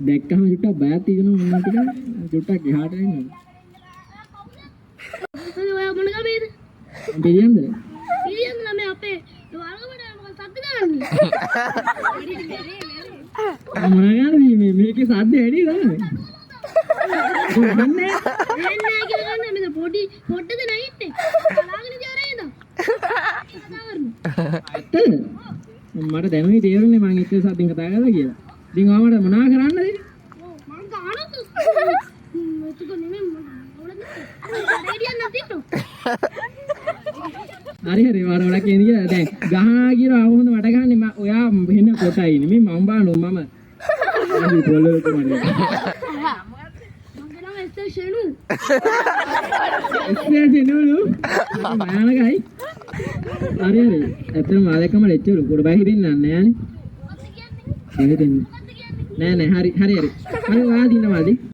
දැක්කම චුට්ටක් බයක් තියෙනවා මම ටික චුට්ටක් එහාට එන්න. ඔය මොන ගමේද? පිළියන්ද? පිළියන්ද ළමයි අපේ වලගමට මොකක් සද්ද ගන්නන්නේ? මොන ගානද මේකේ සද්ද ඇඩි දාන්නේ? එන්නේ කියලා ගන්න මේ පොඩ්ඩද නැගිට්ටේ. බලාගෙන ඉතින් ඇත්තද? මට දැනුයි තේරුනේ මං එක්ක සද්දෙන් කතා කරලා කියලා. ඉතින් ආවමට මොනවා කරන්නද? මං ගානත් එතකොට නෙමෙයි රේඩියන් නැතිටෝ. හරි වරවල කියන්නේ කියලා දැන් ගහනා කියලා ආවොත් මට ගහන්නේ ඔයා වෙන කොටයි නෙමෙයි මම බානෝ මම. අනේ පොළොවට මට. මගේ නම එස්තේ ෂෙනු. එස්තේ ෂෙනු මානගයි. හරි ඇත්තටම මාලකම ලෙච්චලු කොට බයි හිටින්න නෑ නේ. නෑ හරි ඔයා දිනවාද?